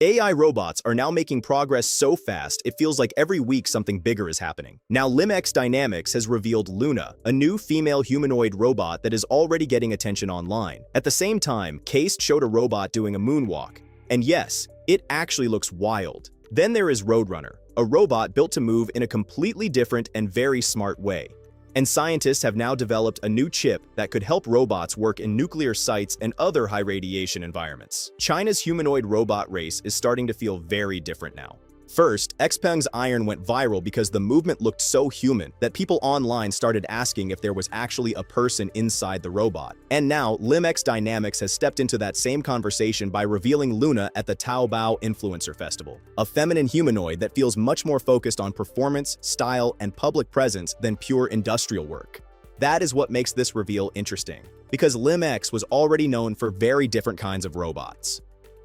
AI robots are now making progress so fast it feels like every week something bigger is happening. Now LimX Dynamics has revealed Luna, a new female humanoid robot that is already getting attention online. At the same time, Case showed a robot doing a moonwalk. And yes, it actually looks wild. Then there is Roadrunner, a robot built to move in a completely different and very smart way. And scientists have now developed a new chip that could help robots work in nuclear sites and other high-radiation environments. China's humanoid robot race is starting to feel very different now. First, XPeng's IRON went viral because the movement looked so human that people online started asking if there was actually a person inside the robot. And now, LimX Dynamics has stepped into that same conversation by revealing Luna at the Taobao Influencer Festival, a feminine humanoid that feels much more focused on performance, style, and public presence than pure industrial work. That is what makes this reveal interesting, because LimX was already known for very different kinds of robots.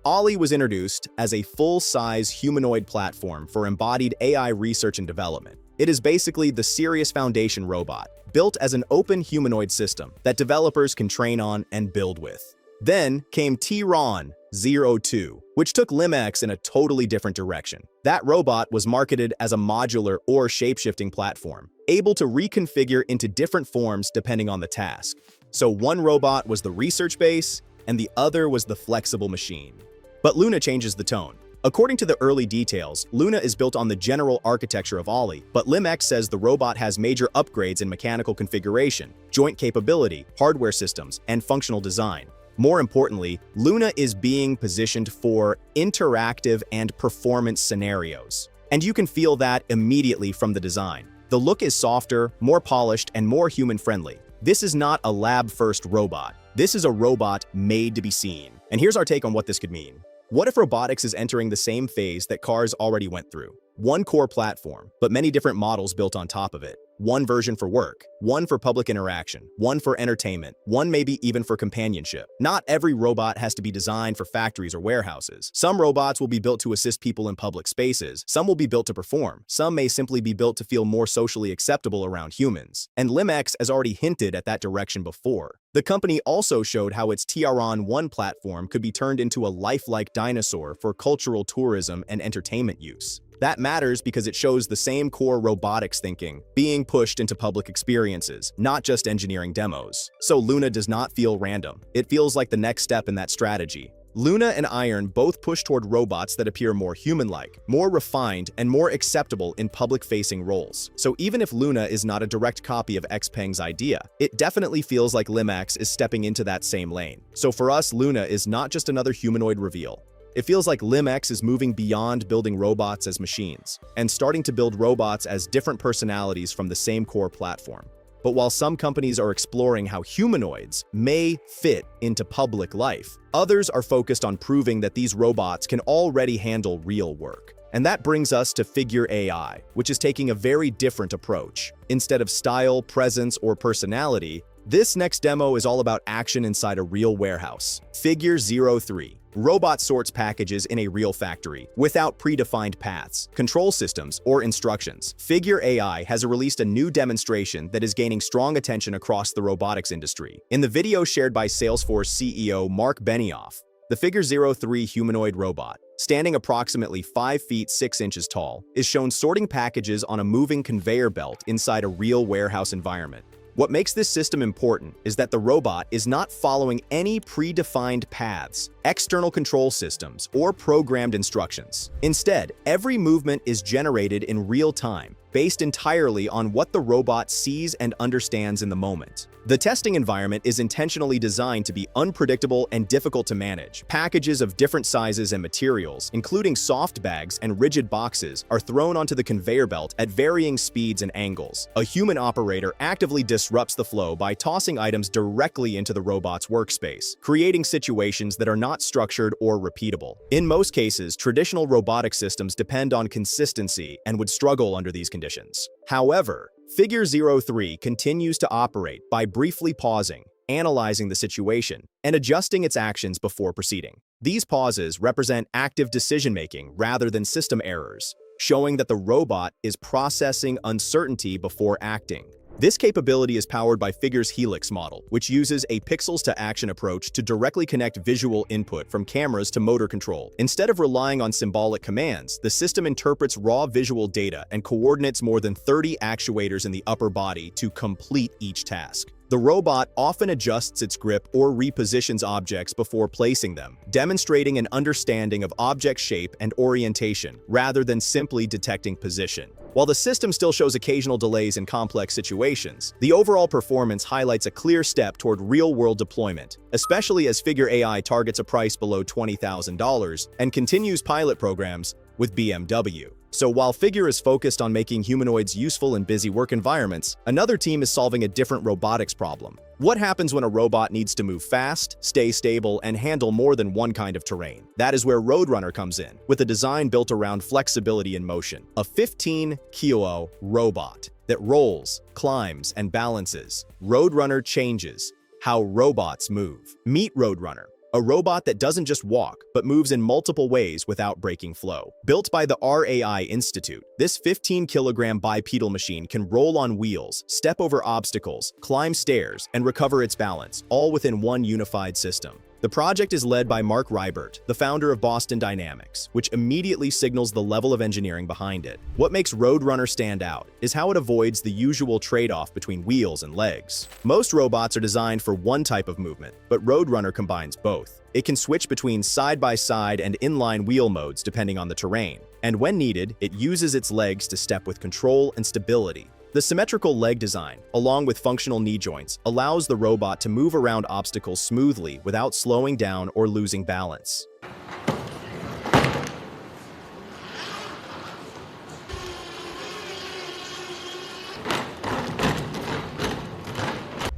Ollie was introduced as a full-size humanoid platform for embodied AI research and development. It is basically the Sirius Foundation robot, built as an open humanoid system that developers can train on and build with. Then came T-Ron02, which took LimX in a totally different direction. That robot was marketed as a modular or shapeshifting platform, able to reconfigure into different forms depending on the task. So one robot was the research base, and the other was the flexible machine. But Luna changes the tone. According to the early details, Luna is built on the general architecture of Ollie, but LimX says the robot has major upgrades in mechanical configuration, joint capability, hardware systems, and functional design. More importantly, Luna is being positioned for interactive and performance scenarios. And you can feel that immediately from the design. The look is softer, more polished, and more human-friendly. This is not a lab-first robot. This is a robot made to be seen. And here's our take on what this could mean. What if robotics is entering the same phase that cars already went through? One core platform, but many different models built on top of it. One version for work, one for public interaction, one for entertainment, one maybe even for companionship. Not every robot has to be designed for factories or warehouses. Some robots will be built to assist people in public spaces. Some will be built to perform. Some may simply be built to feel more socially acceptable around humans. And LimX has already hinted at that direction before. The company also showed how its T-Ron1 platform could be turned into a lifelike dinosaur for cultural tourism and entertainment use. That matters because it shows the same core robotics thinking being pushed into public experiences, not just engineering demos. So Luna does not feel random. It feels like the next step in that strategy. Luna and IRON both push toward robots that appear more human-like, more refined, and more acceptable in public-facing roles. So even if Luna is not a direct copy of XPeng's idea, it definitely feels like LimX is stepping into that same lane. So for us, Luna is not just another humanoid reveal. It feels like LimX is moving beyond building robots as machines and starting to build robots as different personalities from the same core platform. But while some companies are exploring how humanoids may fit into public life, others are focused on proving that these robots can already handle real work. And that brings us to Figure AI, which is taking a very different approach. Instead of style, presence, or personality, this next demo is all about action inside a real warehouse. Figure 03. Robot sorts packages in a real factory, without predefined paths, control systems, or instructions. Figure AI has released a new demonstration that is gaining strong attention across the robotics industry. In the video shared by Salesforce CEO Mark Benioff, the Figure 03 humanoid robot, standing approximately 5 feet 6 inches tall, is shown sorting packages on a moving conveyor belt inside a real warehouse environment. What makes this system important is that the robot is not following any predefined paths, external control systems, or programmed instructions. Instead, every movement is generated in real time, based entirely on what the robot sees and understands in the moment. The testing environment is intentionally designed to be unpredictable and difficult to manage. Packages of different sizes and materials, including soft bags and rigid boxes, are thrown onto the conveyor belt at varying speeds and angles. A human operator actively disrupts the flow by tossing items directly into the robot's workspace, creating situations that are not structured or repeatable. In most cases, traditional robotic systems depend on consistency and would struggle under these conditions. However, Figure 03 continues to operate by briefly pausing, analyzing the situation, and adjusting its actions before proceeding. These pauses represent active decision-making rather than system errors, showing that the robot is processing uncertainty before acting. This capability is powered by Figure's Helix model, which uses a pixels-to-action approach to directly connect visual input from cameras to motor control. Instead of relying on symbolic commands, the system interprets raw visual data and coordinates more than 30 actuators in the upper body to complete each task. The robot often adjusts its grip or repositions objects before placing them, demonstrating an understanding of object shape and orientation rather than simply detecting position. While the system still shows occasional delays in complex situations, the overall performance highlights a clear step toward real-world deployment, especially as Figure AI targets a price below $20,000 and continues pilot programs with BMW. So while Figure is focused on making humanoids useful in busy work environments, another team is solving a different robotics problem. What happens when a robot needs to move fast, stay stable, and handle more than one kind of terrain? That is where Roadrunner comes in, with a design built around flexibility in motion. A 15-kilo robot that rolls, climbs, and balances. Roadrunner changes how robots move. Meet Roadrunner, a robot that doesn't just walk, but moves in multiple ways without breaking flow. Built by the RAI Institute, this 15-kilogram bipedal machine can roll on wheels, step over obstacles, climb stairs, and recover its balance, all within one unified system. The project is led by Mark Rybert, the founder of Boston Dynamics, which immediately signals the level of engineering behind it. What makes Roadrunner stand out is how it avoids the usual trade-off between wheels and legs. Most robots are designed for one type of movement, but Roadrunner combines both. It can switch between side-by-side and inline wheel modes depending on the terrain, and when needed, it uses its legs to step with control and stability. The symmetrical leg design, along with functional knee joints, allows the robot to move around obstacles smoothly without slowing down or losing balance.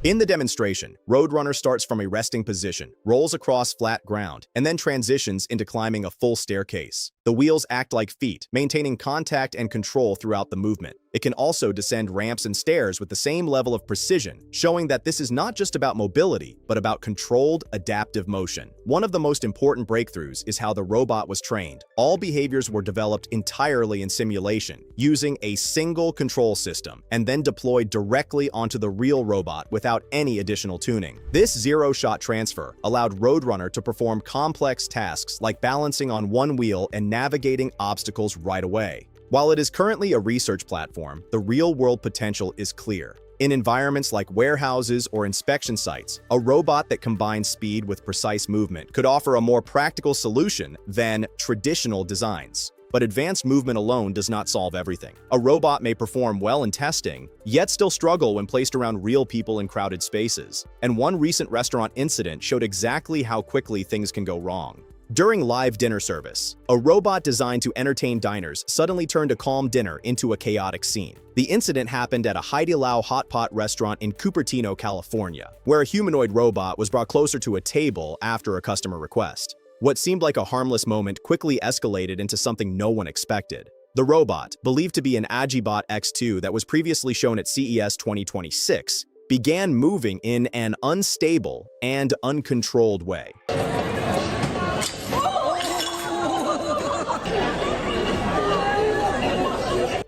In the demonstration, Roadrunner starts from a resting position, rolls across flat ground, and then transitions into climbing a full staircase. The wheels act like feet, maintaining contact and control throughout the movement. It can also descend ramps and stairs with the same level of precision, showing that this is not just about mobility, but about controlled, adaptive motion. One of the most important breakthroughs is how the robot was trained. All behaviors were developed entirely in simulation, using a single control system, and then deployed directly onto the real robot without any additional tuning. This zero-shot transfer allowed Roadrunner to perform complex tasks like balancing on one wheel and navigating obstacles right away. While it is currently a research platform, the real-world potential is clear. In environments like warehouses or inspection sites, a robot that combines speed with precise movement could offer a more practical solution than traditional designs. But advanced movement alone does not solve everything. A robot may perform well in testing, yet still struggle when placed around real people in crowded spaces. And one recent restaurant incident showed exactly how quickly things can go wrong. During live dinner service, a robot designed to entertain diners suddenly turned a calm dinner into a chaotic scene. The incident happened at a Haidilao hot pot restaurant in Cupertino, California, where a humanoid robot was brought closer to a table after a customer request. What seemed like a harmless moment quickly escalated into something no one expected. The robot, believed to be an Agibot X2 that was previously shown at CES 2026, began moving in an unstable and uncontrolled way.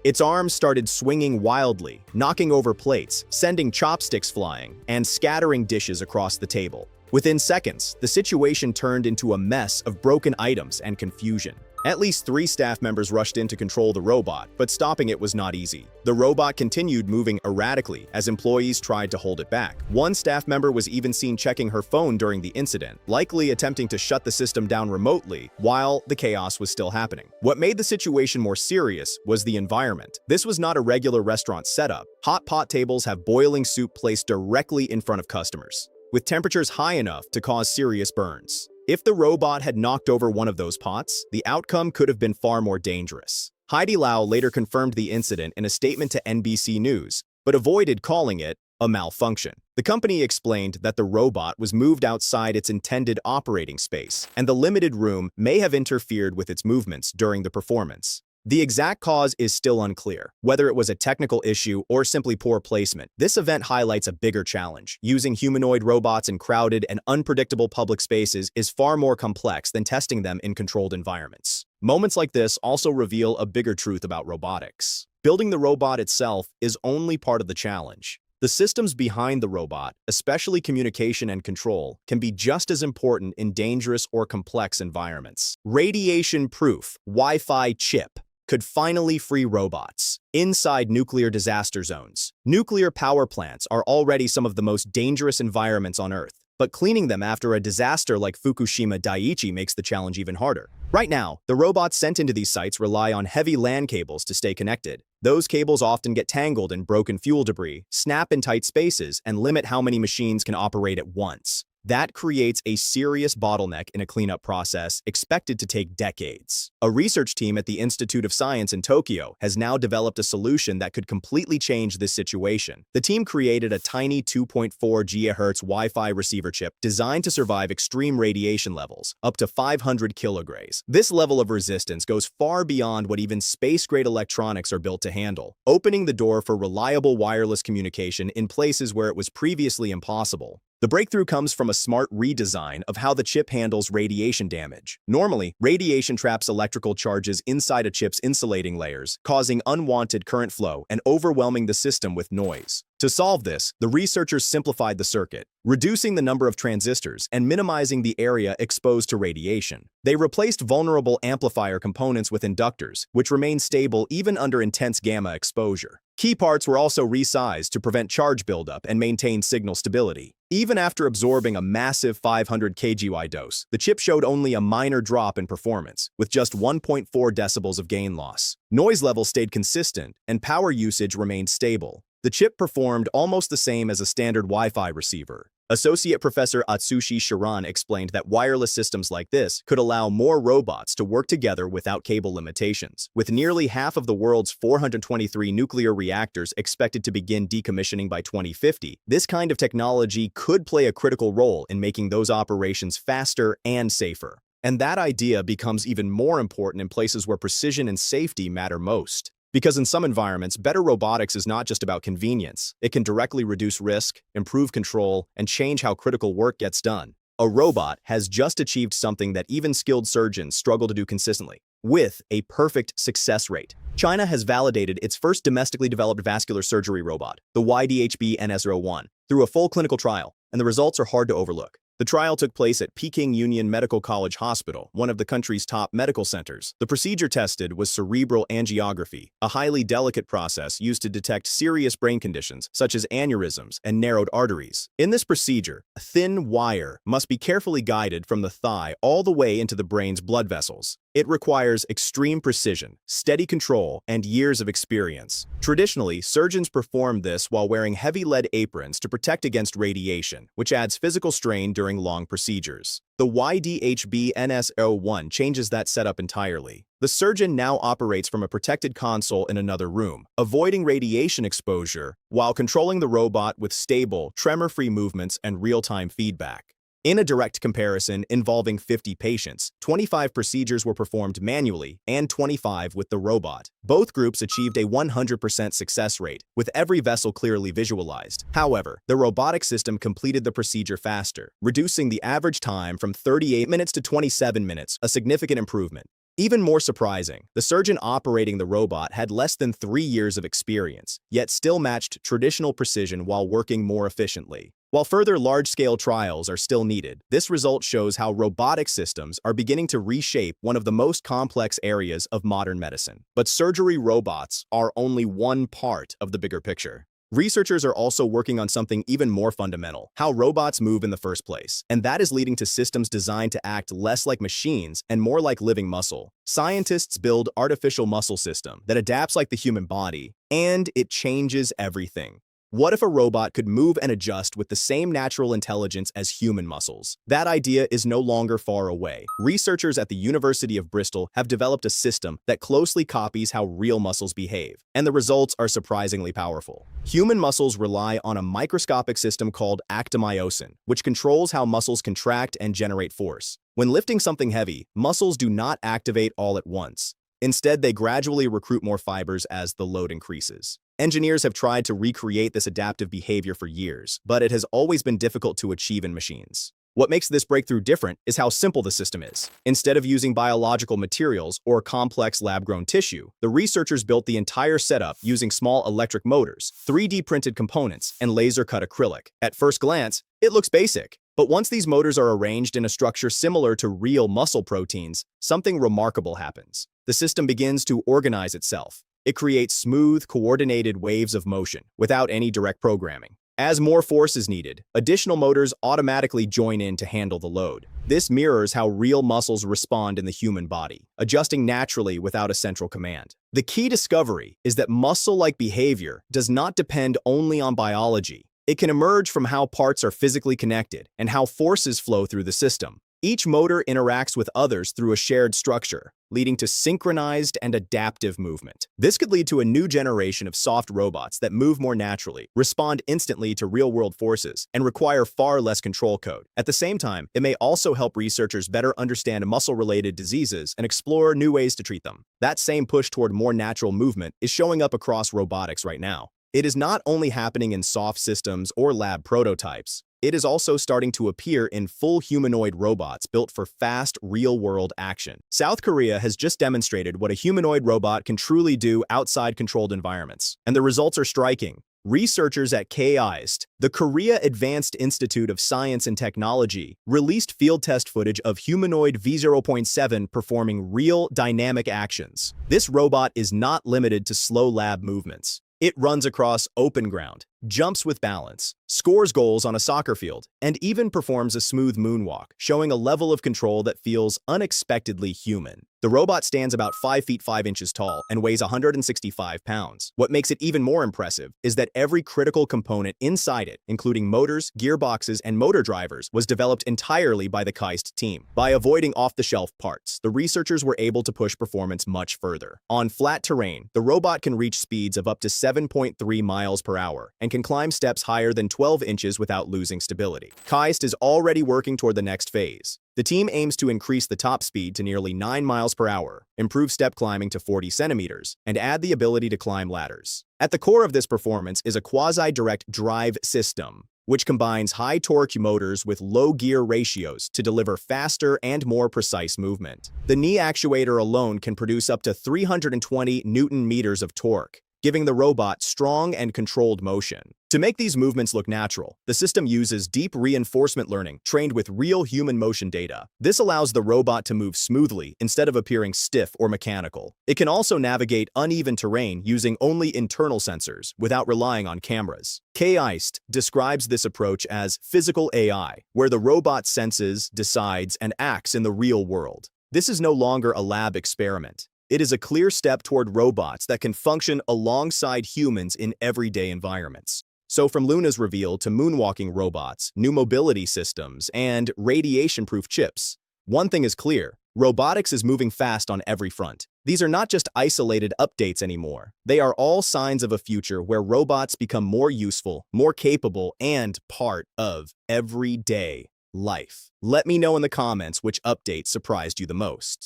Its arms started swinging wildly, knocking over plates, sending chopsticks flying, and scattering dishes across the table. Within seconds, the situation turned into a mess of broken items and confusion. At least 3 staff members rushed in to control the robot, but stopping it was not easy. The robot continued moving erratically as employees tried to hold it back. One staff member was even seen checking her phone during the incident, likely attempting to shut the system down remotely while the chaos was still happening. What made the situation more serious was the environment. This was not a regular restaurant setup. Hot pot tables have boiling soup placed directly in front of customers, with temperatures high enough to cause serious burns. If the robot had knocked over one of those pots, the outcome could have been far more dangerous. Haidilao later confirmed the incident in a statement to NBC News, but avoided calling it a malfunction. The company explained that the robot was moved outside its intended operating space, and the limited room may have interfered with its movements during the performance. The exact cause is still unclear, whether it was a technical issue or simply poor placement. This event highlights a bigger challenge. Using humanoid robots in crowded and unpredictable public spaces is far more complex than testing them in controlled environments. Moments like this also reveal a bigger truth about robotics. Building the robot itself is only part of the challenge. The systems behind the robot, especially communication and control, can be just as important in dangerous or complex environments. Radiation-proof Wi-Fi chip could finally free robots inside nuclear disaster zones. Nuclear power plants are already some of the most dangerous environments on Earth, but cleaning them after a disaster like Fukushima Daiichi makes the challenge even harder. Right now, the robots sent into these sites rely on heavy LAN cables to stay connected. Those cables often get tangled in broken fuel debris, snap in tight spaces, and limit how many machines can operate at once. That creates a serious bottleneck in a cleanup process expected to take decades. A research team at the Institute of Science in Tokyo has now developed a solution that could completely change this situation. The team created a tiny 2.4 GHz Wi-Fi receiver chip designed to survive extreme radiation levels, up to 500 kilograms. This level of resistance goes far beyond what even space-grade electronics are built to handle, opening the door for reliable wireless communication in places where it was previously impossible. The breakthrough comes from a smart redesign of how the chip handles radiation damage. Normally, radiation traps electrical charges inside a chip's insulating layers, causing unwanted current flow and overwhelming the system with noise. To solve this, the researchers simplified the circuit, reducing the number of transistors and minimizing the area exposed to radiation. They replaced vulnerable amplifier components with inductors, which remain stable even under intense gamma exposure. Key parts were also resized to prevent charge buildup and maintain signal stability. Even after absorbing a massive 500 kGy dose, the chip showed only a minor drop in performance, with just 1.4 decibels of gain loss. Noise levels stayed consistent, and power usage remained stable. The chip performed almost the same as a standard Wi-Fi receiver. Associate Professor Atsushi Shiran explained that wireless systems like this could allow more robots to work together without cable limitations. With nearly half of the world's 423 nuclear reactors expected to begin decommissioning by 2050, this kind of technology could play a critical role in making those operations faster and safer. And that idea becomes even more important in places where precision and safety matter most. Because in some environments, better robotics is not just about convenience. It can directly reduce risk, improve control, and change how critical work gets done. A robot has just achieved something that even skilled surgeons struggle to do consistently, with a perfect success rate. China has validated its first domestically developed vascular surgery robot, the YDHB NS01, through a full clinical trial, and the results are hard to overlook. The trial took place at Peking Union Medical College Hospital, one of the country's top medical centers. The procedure tested was cerebral angiography, a highly delicate process used to detect serious brain conditions such as aneurysms and narrowed arteries. In this procedure, a thin wire must be carefully guided from the thigh all the way into the brain's blood vessels. It requires extreme precision, steady control, and years of experience. Traditionally, surgeons perform this while wearing heavy lead aprons to protect against radiation, which adds physical strain during long procedures. The YDHB NS01 changes that setup entirely. The surgeon now operates from a protected console in another room, avoiding radiation exposure while controlling the robot with stable, tremor-free movements and real-time feedback. In a direct comparison involving 50 patients, 25 procedures were performed manually and 25 with the robot. Both groups achieved a 100% success rate, with every vessel clearly visualized. However, the robotic system completed the procedure faster, reducing the average time from 38 minutes to 27 minutes, a significant improvement. Even more surprising, the surgeon operating the robot had less than 3 years of experience, yet still matched traditional precision while working more efficiently. While further large-scale trials are still needed, this result shows how robotic systems are beginning to reshape one of the most complex areas of modern medicine. But surgery robots are only one part of the bigger picture. Researchers are also working on something even more fundamental: how robots move in the first place. And that is leading to systems designed to act less like machines and more like living muscle. Scientists build artificial muscle system that adapts like the human body, and it changes everything. What if a robot could move and adjust with the same natural intelligence as human muscles? That idea is no longer far away. Researchers at the University of Bristol have developed a system that closely copies how real muscles behave, and the results are surprisingly powerful. Human muscles rely on a microscopic system called actomyosin, which controls how muscles contract and generate force. When lifting something heavy, muscles do not activate all at once. Instead, they gradually recruit more fibers as the load increases. Engineers have tried to recreate this adaptive behavior for years, but it has always been difficult to achieve in machines. What makes this breakthrough different is how simple the system is. Instead of using biological materials or complex lab-grown tissue, the researchers built the entire setup using small electric motors, 3D printed components, and laser-cut acrylic. At first glance, it looks basic. But once these motors are arranged in a structure similar to real muscle proteins, something remarkable happens. The system begins to organize itself. It creates smooth, coordinated waves of motion without any direct programming. As more force is needed, additional motors automatically join in to handle the load. This mirrors how real muscles respond in the human body, adjusting naturally without a central command. The key discovery is that muscle-like behavior does not depend only on biology. It can emerge from how parts are physically connected and how forces flow through the system. Each motor interacts with others through a shared structure, leading to synchronized and adaptive movement. This could lead to a new generation of soft robots that move more naturally, respond instantly to real-world forces, and require far less control code. At the same time, it may also help researchers better understand muscle-related diseases and explore new ways to treat them. That same push toward more natural movement is showing up across robotics right now. It is not only happening in soft systems or lab prototypes. It is also starting to appear in full humanoid robots built for fast, real-world action. South Korea has just demonstrated what a humanoid robot can truly do outside controlled environments, and the results are striking. Researchers at KIST, the Korea Advanced Institute of Science and Technology, released field test footage of humanoid V0.7 performing real dynamic actions. This robot is not limited to slow lab movements. It runs across open ground, jumps with balance, scores goals on a soccer field, and even performs a smooth moonwalk, showing a level of control that feels unexpectedly human. The robot stands about 5 feet 5 inches tall and weighs 165 pounds. What makes it even more impressive is that every critical component inside it, including motors, gearboxes, and motor drivers, was developed entirely by the KIST team. By avoiding off-the-shelf parts, the researchers were able to push performance much further. On flat terrain, the robot can reach speeds of up to 7.3 miles per hour and can climb steps higher than 12 inches without losing stability. KIST is already working toward the next phase. The team aims to increase the top speed to nearly 9 miles per hour, improve step climbing to 40 centimeters, and add the ability to climb ladders. At the core of this performance is a quasi-direct drive system, which combines high-torque motors with low gear ratios to deliver faster and more precise movement. The knee actuator alone can produce up to 320 Newton-meters of torque, giving the robot strong and controlled motion. To make these movements look natural, the system uses deep reinforcement learning trained with real human motion data. This allows the robot to move smoothly instead of appearing stiff or mechanical. It can also navigate uneven terrain using only internal sensors without relying on cameras. KIST describes this approach as physical AI, where the robot senses, decides, and acts in the real world. This is no longer a lab experiment. It is a clear step toward robots that can function alongside humans in everyday environments. So from Luna's reveal to moonwalking robots, new mobility systems, and radiation-proof chips, one thing is clear: robotics is moving fast on every front. These are not just isolated updates anymore. They are all signs of a future where robots become more useful, more capable, and part of everyday life. Let me know in the comments which update surprised you the most.